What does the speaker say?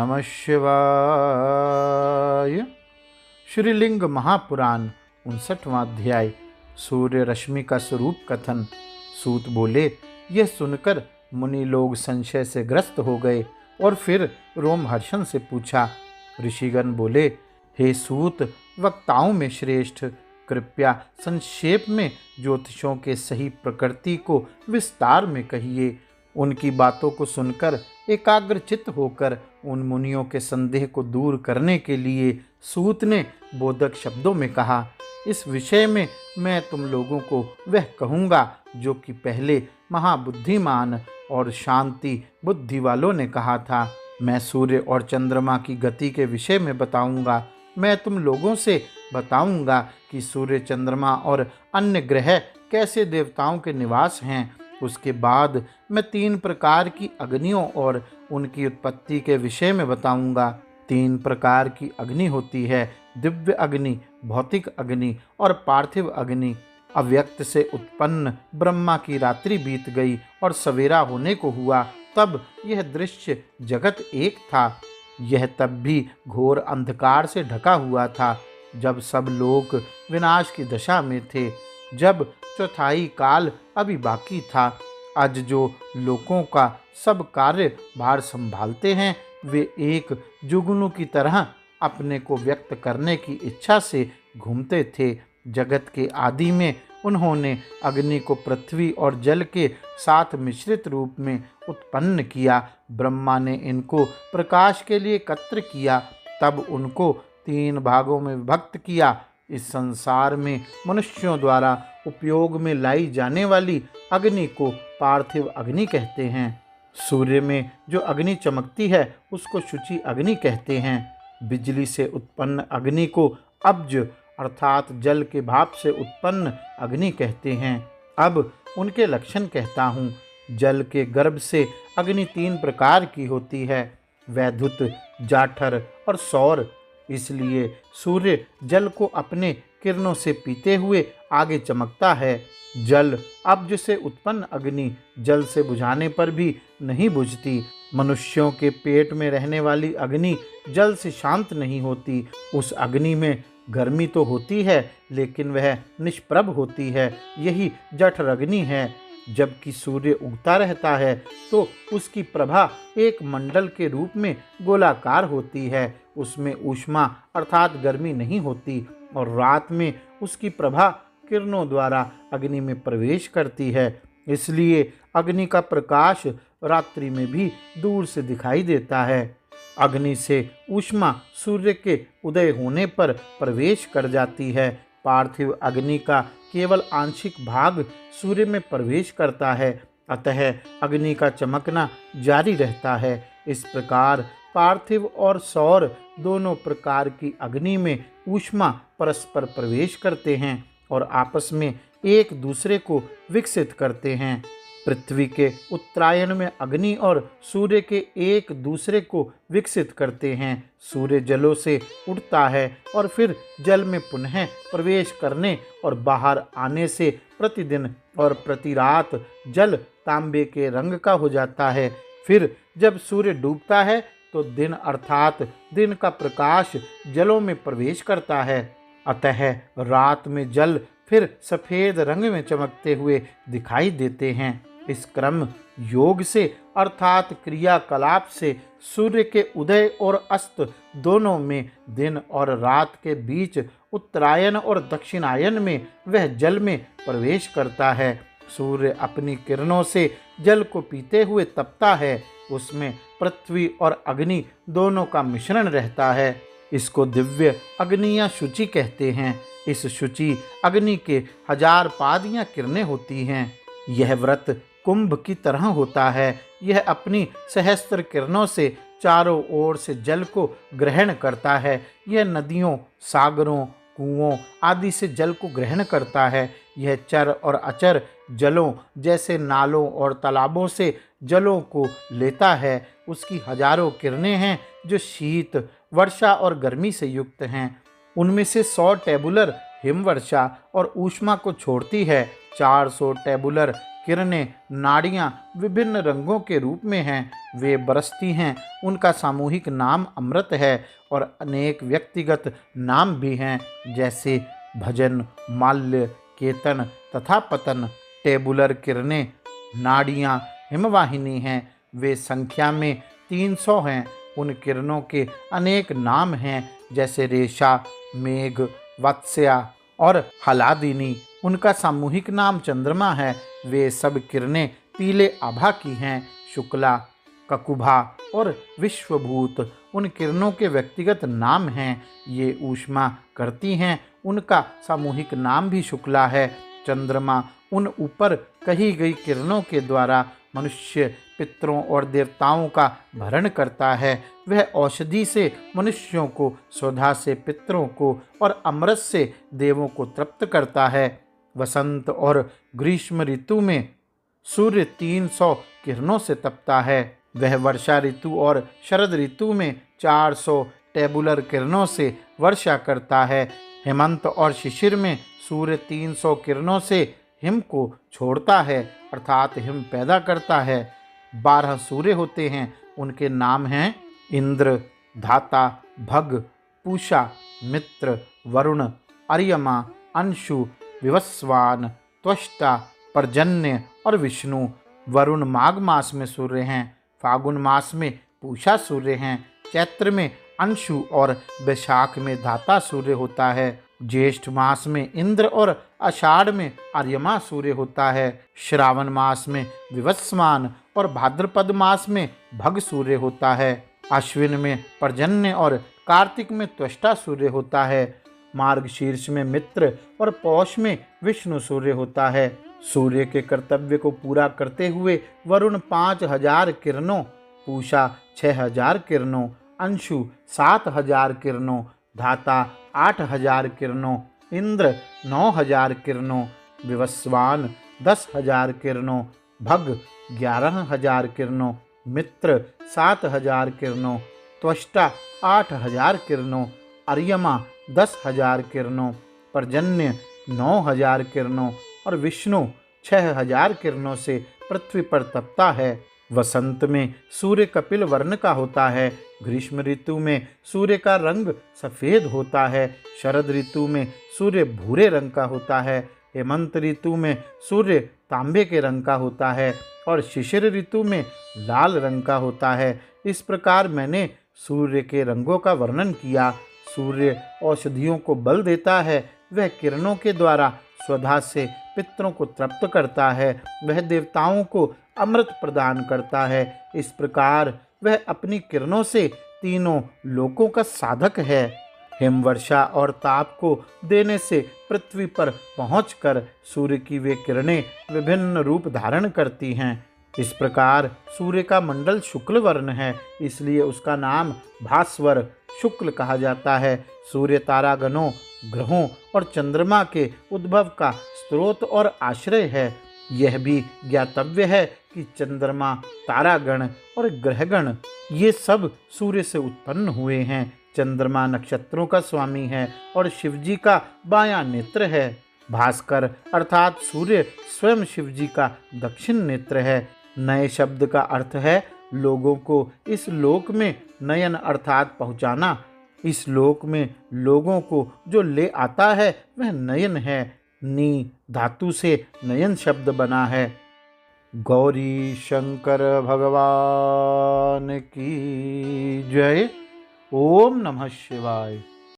नमः शिवाय। श्रीलिंग महापुराण 59वां अध्याय। सूर्य रश्मि का स्वरूप कथन। सूत बोले, यह सुनकर मुनि लोग संशय से ग्रस्त हो गए और फिर रोमहर्षण से पूछा। ऋषिगण बोले, हे सूत, वक्ताओं में श्रेष्ठ, कृपया संक्षेप में ज्योतिषों के सही प्रकृति को विस्तार में कहिए। उनकी बातों को सुनकर एकाग्रचित्त होकर उन मुनियों के संदेह को दूर करने के लिए सूत ने बोधक शब्दों में कहा, इस विषय में मैं तुम लोगों को वह कहूँगा जो कि पहले महाबुद्धिमान और शांति बुद्धि वालों ने कहा था। मैं सूर्य और चंद्रमा की गति के विषय में बताऊंगा। मैं तुम लोगों से बताऊंगा कि सूर्य, चंद्रमा और अन्य ग्रह कैसे देवताओं के निवास हैं। उसके बाद मैं 3 प्रकार की अग्नियों और उनकी उत्पत्ति के विषय में बताऊंगा। 3 प्रकार की अग्नि होती है, दिव्य अग्नि, भौतिक अग्नि और पार्थिव अग्नि। अव्यक्त से उत्पन्न ब्रह्मा की रात्रि बीत गई और सवेरा होने को हुआ, तब यह दृश्य जगत एक था। यह तब भी घोर अंधकार से ढका हुआ था, जब सब लोग विनाश की दशा में थे, जब चौथाई काल अभी बाकी था। आज जो लोगों का सब कार्य भार संभालते हैं, वे एक जुगनू की तरह अपने को व्यक्त करने की इच्छा से घूमते थे। जगत के आदि में उन्होंने अग्नि को पृथ्वी और जल के साथ मिश्रित रूप में उत्पन्न किया। ब्रह्मा ने इनको प्रकाश के लिए एकत्र किया, तब उनको 3 भागों में विभक्त किया। इस संसार में मनुष्यों द्वारा उपयोग में लाई जाने वाली अग्नि को पार्थिव अग्नि कहते हैं। सूर्य में जो अग्नि चमकती है उसको शुचि अग्नि कहते हैं। बिजली से उत्पन्न अग्नि को अब्ज अर्थात जल के भाप से उत्पन्न अग्नि कहते हैं। अब उनके लक्षण कहता हूँ। जल के गर्भ से अग्नि 3 प्रकार की होती है, वैद्युत, जाठर और सौर। इसलिए सूर्य जल को अपने किरणों से पीते हुए आगे चमकता है। जल अब्ज से उत्पन्न अग्नि जल से बुझाने पर भी नहीं बुझती। मनुष्यों के पेट में रहने वाली अग्नि जल से शांत नहीं होती। उस अग्नि में गर्मी तो होती है, लेकिन वह निष्प्रभ होती है। यही जठर अग्नि है। जबकि सूर्य उगता रहता है तो उसकी प्रभा एक मंडल के रूप में गोलाकार होती है। उसमें ऊष्मा अर्थात गर्मी नहीं होती और रात में उसकी प्रभा किरणों द्वारा अग्नि में प्रवेश करती है। इसलिए अग्नि का प्रकाश रात्रि में भी दूर से दिखाई देता है। अग्नि से ऊष्मा सूर्य के उदय होने पर प्रवेश कर जाती है। पार्थिव अग्नि का केवल आंशिक भाग सूर्य में प्रवेश करता है, अतः अग्नि का चमकना जारी रहता है। इस प्रकार पार्थिव और सौर दोनों प्रकार की अग्नि में ऊष्मा परस्पर प्रवेश करते हैं और आपस में एक दूसरे को विकसित करते हैं। पृथ्वी के उत्तरायण में अग्नि और सूर्य के एक दूसरे को विकसित करते हैं। सूर्य जलों से उठता है और फिर जल में पुनः प्रवेश करने और बाहर आने से प्रतिदिन और प्रति रात जल तांबे के रंग का हो जाता है। फिर जब सूर्य डूबता है तो दिन अर्थात दिन का प्रकाश जलों में प्रवेश करता है, अतः रात में जल फिर सफ़ेद रंग में चमकते हुए दिखाई देते हैं। इस क्रम योग से अर्थात क्रियाकलाप से सूर्य के उदय और अस्त दोनों में, दिन और रात के बीच उत्तरायण और दक्षिणायन में वह जल में प्रवेश करता है। सूर्य अपनी किरणों से जल को पीते हुए तपता है। उसमें पृथ्वी और अग्नि दोनों का मिश्रण रहता है। इसको दिव्य अग्नि या शुचि कहते हैं। इस शुचि अग्नि के 1000 पाद या किरणें होती हैं। यह व्रत कुंभ की तरह होता है। यह अपनी सहस्त्र किरणों से चारों ओर से जल को ग्रहण करता है। यह नदियों, सागरों, कुओं आदि से जल को ग्रहण करता है। यह चर और अचर जलों जैसे नालों और तालाबों से जलों को लेता है। उसकी हजारों किरणें हैं जो शीत, वर्षा और गर्मी से युक्त हैं। उनमें से 100 टेबुलर हिमवर्षा और ऊष्मा को छोड़ती है। 400 टेबुलर किरणें नाड़ियाँ विभिन्न रंगों के रूप में हैं। वे बरसती हैं, उनका सामूहिक नाम अमृत है। और अनेक व्यक्तिगत नाम भी हैं, जैसे भजन, माल्य, केतन तथा पतन। टेबुलर किरणें, नाड़ियाँ, हिमवाहिनी हैं, वे संख्या में 300 हैं। उन किरणों के अनेक नाम हैं, जैसे रेशा, मेघ, वत्स्या और हलादिनी। उनका सामूहिक नाम चंद्रमा है। वे सब किरणें पीले आभा की हैं। शुक्ला, ककुभा और विश्वभूत उन किरणों के व्यक्तिगत नाम हैं। ये ऊष्मा करती हैं, उनका सामूहिक नाम भी शुक्ला है। चंद्रमा उन ऊपर कही गई किरणों के द्वारा मनुष्य, पितरों और देवताओं का भरण करता है। वह औषधि से मनुष्यों को, सुधा से पितरों को और अमृत से देवों को तृप्त करता है। वसंत और ग्रीष्म ऋतु में सूर्य 300 किरणों से तपता है। वह वर्षा ऋतु और शरद ऋतु में 400 टेबुलर किरणों से वर्षा करता है। हेमंत और शिशिर में सूर्य 300 किरणों से हिम को छोड़ता है, अर्थात हिम पैदा करता है। 12 सूर्य होते हैं, उनके नाम हैं इंद्र, धाता, भग, पूषा, मित्र, वरुण, अर्यमा, अंशु, विवस्वान, त्वष्टा, पर्जन्य और विष्णु। वरुण माघ मास में सूर्य हैं, फागुन मास में पूषा सूर्य हैं, चैत्र में अंशु और वैशाख में धाता सूर्य होता है। ज्येष्ठ मास में इंद्र और आषाढ़ में अर्यमा सूर्य होता है। श्रावण मास में विवस्वान और भाद्रपद मास में भग सूर्य होता है। अश्विन में पर्जन्य और कार्तिक में त्वष्टा सूर्य होता है। मार्गशीर्ष में मित्र और पौष में विष्णु सूर्य होता है। सूर्य के कर्तव्य को पूरा करते हुए वरुण 5000 किरणों, पूषा 6000 किरणों, अंशु 7000 किरणों, धाता 8000 किरणों, इंद्र 9000 किरणों, विवस्वान 10,000 किरणों, भग 11,000 किरणों, मित्र 7,000 किरणों, त्वष्टा 8,000 किरणों, अर्यमा 10,000 किरणों, पर्जन्य 9,000 किरणों और विष्णु 6,000 किरणों से पृथ्वी पर तपता है। वसंत में सूर्य कपिल वर्ण का होता है। ग्रीष्म ऋतु में सूर्य का रंग सफ़ेद होता है। शरद ऋतु में सूर्य भूरे रंग का होता है। हेमंत ऋतु में सूर्य तांबे के रंग का होता है और शिशिर ऋतु में लाल रंग का होता है। इस प्रकार मैंने सूर्य के रंगों का वर्णन किया। सूर्य औषधियों को बल देता है। वह किरणों के द्वारा स्वधा से पितरों को तृप्त करता है। वह देवताओं को अमृत प्रदान करता है। इस प्रकार वह अपनी किरणों से तीनों लोकों का साधक है। हिमवर्षा और ताप को देने से पृथ्वी पर पहुंचकर सूर्य की वे किरणें विभिन्न रूप धारण करती हैं। इस प्रकार सूर्य का मंडल शुक्ल वर्ण है, इसलिए उसका नाम भास्वर शुक्ल कहा जाता है। सूर्य तारागणों, ग्रहों और चंद्रमा के उद्भव का स्रोत और आश्रय है। यह भी ज्ञातव्य है कि चंद्रमा, तारागण और ग्रहगण ये सब सूर्य से उत्पन्न हुए हैं। चंद्रमा नक्षत्रों का स्वामी है और शिवजी का बायां नेत्र है। भास्कर अर्थात सूर्य स्वयं शिवजी का दक्षिण नेत्र है। नए शब्द का अर्थ है लोगों को इस लोक में नयन अर्थात पहुँचाना। इस लोक में लोगों को जो ले आता है वह नयन है। नी धातु से नयन शब्द बना है। गौरी शंकर भगवान की जय। ओम नमः शिवाय।